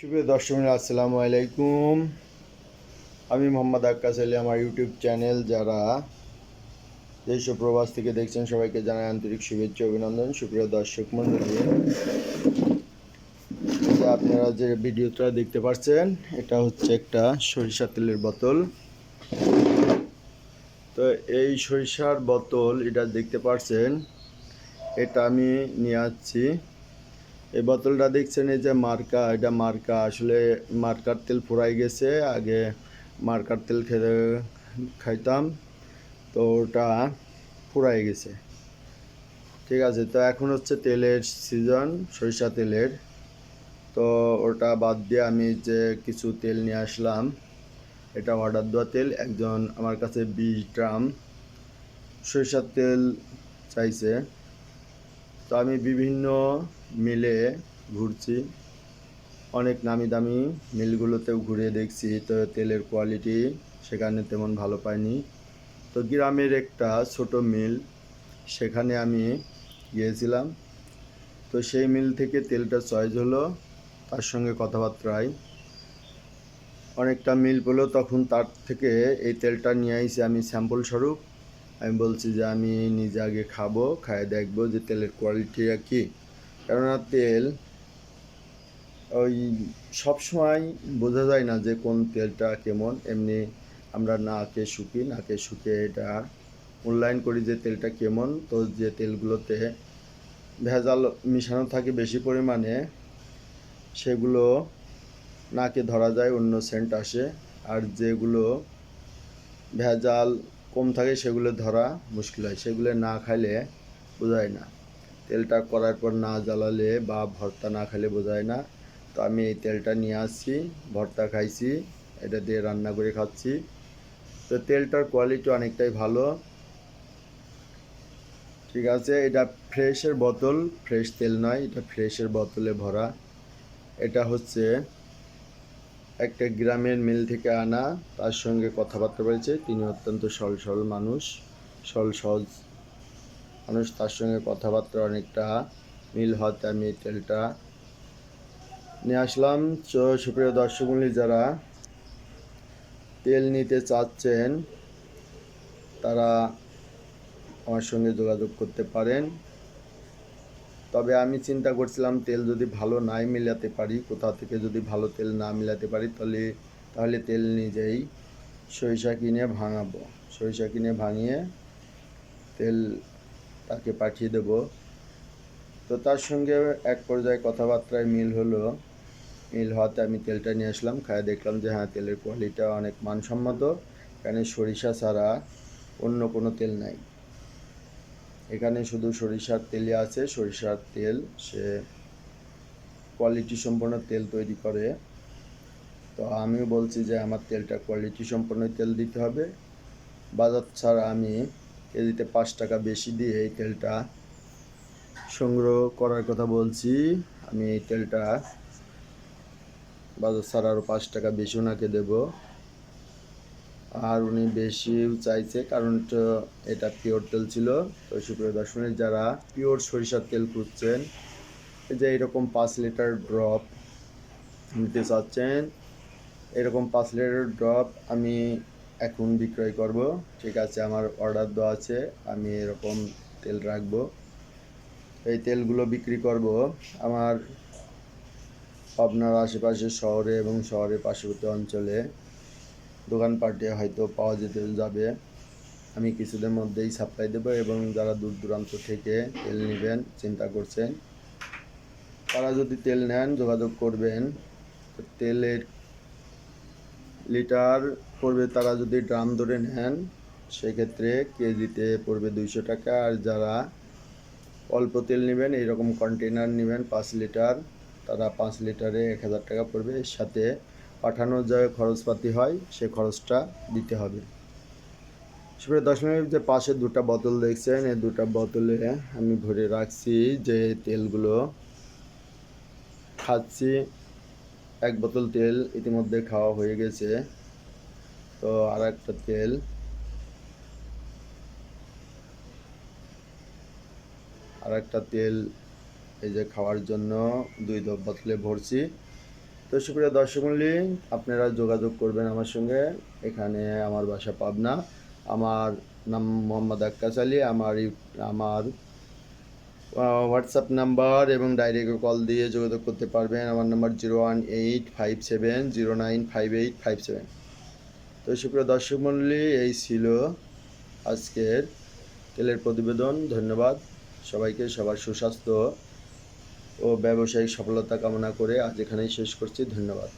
সুপ্রিয় দর্শক আসসালামু আলাইকুম। আমি মোহাম্মদ আক্কাস আলী। আমার ইউটিউব চ্যানেল যারা যেসব প্রবাস থেকে দেখছেন সবাইকে জানাই আন্তরিক শুভেচ্ছা অভিনন্দন। সুপ্রিয় দর্শক মণ্ডলী, আপনারা যে ভিডিওটা দেখতে পাচ্ছেন এটা হচ্ছে একটা সরিষার তেলের বোতল। তো এই সরিষার বোতল এটা দেখতে পাচ্ছেন, এটা আমি নিয়ে আসছি। এই বোতলটা দেখছেন, এই যে মার্কা, এটা মার্কা। আসলে মার্কার তেল ফুরাই গেছে। আগে মার্কার তেল খাইতাম, তো ওটা ফুরাই গেছে। ঠিক আছে, তো এখন হচ্ছে তেলের সিজন, সরিষা তেলের। তো ওটা বাদ দিয়ে আমি যে কিছু তেল নিয়ে আসলাম। এটা অর্ডার দেওয়া তেল। একজন আমার কাছে 20 ড্রাম সরিষার তেল চাইছে। তো আমি বিভিন্ন মিলে ঘুরছি, অনেক নামি দামি মিলগুলোতেও ঘুরে দেখছি, তো তেলের কোয়ালিটি সেখানে তেমন ভালো পাইনি। তো গ্রামের একটা ছোট মিল, সেখানে আমি গিয়েছিলাম। তো সেই মিল থেকে তেলটা চয়েস হলো, তার সঙ্গে কথাবার্তায় অনেকটা মিল পেলো। তখন তার থেকে এই তেলটা নিয়ে আইছি আমি স্যাম্পল স্বরূপ। আমি বলছি যে আমি নিজে আগে খাবো, খায় দেখবো যে তেলের কোয়ালিটিটা কী। কেননা তেল ওই সবসময় বোঝা যায় না যে কোন তেলটা কেমন। এমনি আমরা নাকে শুকে এটা মূল্যায়ন করি যে তেলটা কেমন। তো যে তেলগুলোতে ভেজাল মিশানো থাকে বেশি পরিমাণে, সেগুলো নাকে ধরা যায়, অন্য সেন্ট আসে। আর যেগুলো ভেজাল কম থাকে সেগুলো ধরা মুশকিল হয়, সেগুলো না খাইলে বোঝায় না। তেলটা করার পর না জ্বালালে বা ভর্তা না খেলে বোঝায় না। তো আমি এই তেলটা নিয়ে আসছি, ভর্তা খাইছি, এটা দিয়ে রান্না করে খাচ্ছি। তো তেলটার কোয়ালিটি অনেকটাই ভালো। ঠিক আছে, এটা ফ্রেশের বোতল, ফ্রেশ তেল নয়, এটা ফ্রেশের বোতলে ভরা। এটা হচ্ছে একটা গ্রামের মিল থেকে আনা। তার সঙ্গে কথাবার্তা বলেছে, তিনি অত্যন্ত সরল মানুষ, সহজ মানুষ। তার সঙ্গে কথাবার্তা অনেকটা মিল হতে আমি এই তেলটা নিয়ে আসলাম। সুপ্রিয় দর্শক মণ্ডলী, যারা তেল নিতে চাচ্ছেন তারা আমার সঙ্গে যোগাযোগ করতে পারেন। তবে আমি চিন্তা করছিলাম তেল যদি ভালো নাই মিলাতে পারি, কোথা থেকে যদি ভালো তেল না মিলাতে পারি, তাহলে তেল নিজেই সরিষা কিনে ভাঙাবো। সরিষা কিনে ভাঙিয়ে তেল তাকে পাঠিয়ে দেব। তো তার সঙ্গে এক পর্যায়ে কথাবার্তায় মিল হলো। মিল হওয়াতে আমি তেলটা নিয়ে আসলাম, খায় দেখলাম যে হ্যাঁ, তেলের কোয়ালিটি অনেক মানসম্মত। এখানে সরিষা ছাড়া অন্য কোনো তেল নাই, এখানে শুধু সরিষার তেলই আছে। সরিষার তেল সে কোয়ালিটি সম্পন্ন তেল তৈরি করে। তো আমিও বলছি যে আমার তেলটা কোয়ালিটি সম্পন্ন তেল দিতে হবে। বাজার ছাড়া আমি কেজিতে 5 টাকা বেশি দিয়ে এই তেলটা সংগ্রহ করার কথা বলছি। আমি এই তেলটা বাজার ছাড়া আরও 5 টাকা বেশি ওনাকে দেব। আর উনি বেশিও চাইছে, কারণ এটা পিওর তেল ছিল। তো সুপ্রিয় দর্শক, যারা পিওর সরিষার তেল খুঁজছেন, যে এরকম 5 লিটার ড্রপ নিতে চাচ্ছেন, এরকম 5 লিটার ড্রপ আমি এখন বিক্রয় করব। ঠিক আছে, আমার অর্ডার দেওয়া আছে, আমি এরকম তেল রাখবো। এই তেলগুলো বিক্রি করব আমার আপনার আশেপাশে শহরে এবং শহরের পার্শ্ববর্তী অঞ্চলে দোকানপাটে হয়তো পাওয়া যেতে যাবে। আমি কিছুদিনের মধ্যেই সাপ্লাই দেব, এবং যারা দূর দূরান্ত থেকে তেল নেবেন চিন্তা করছেন, তারা যদি তেল নেন যোগাযোগ করবেন। তেলের লিটার পড়বে, তারা যদি ড্রাম ধরে নেন সেক্ষেত্রে কেজিতে পড়বে 200 টাকা। আর যারা অল্প তেল নেবেন, এইরকম কন্টেনার নেবেন 5 লিটার, তারা 5 লিটারে 1000 টাকা পড়বে। এর সাথে পাঠানোর যে খরচপাতি হয় সে খরচটা দিতে হবে। সুপ্রিয় দর্শক, যে পাশে দুটা বোতল দেখছেন, এই দুটা বোতলে আমি ভরে রাখছি যে তেলগুলো খাচ্ছি। এক বোতল তেল ইতিমধ্যে খাওয়া হয়ে গেছে। তো আর একটা তেল, এই যে খাওয়ার জন্য 2 বোতলে ভরছি। তো সুপ্রিয় দর্শক মণ্ডলী, আপনারা যোগাযোগ করবেন আমার সঙ্গে। এখানে আমার বাসা পাবনা। আমার নাম মোহাম্মদ আক্কাস আলী। আমার হোয়াটসঅ্যাপ নাম্বার এবং ডাইরেক্ট কল দিয়ে যোগাযোগ করতে পারবেন। আমার নাম্বার 01857095857। তো সুপ্রিয় দর্শক মণ্ডলী, এই ছিল আজকের তেলের প্রতিবেদন। ধন্যবাদ সবাইকে। সবার সুস্বাস্থ্য ও ব্যবসায়িক সফলতা কামনা করে আজ এখানেই শেষ করছি। ধন্যবাদ।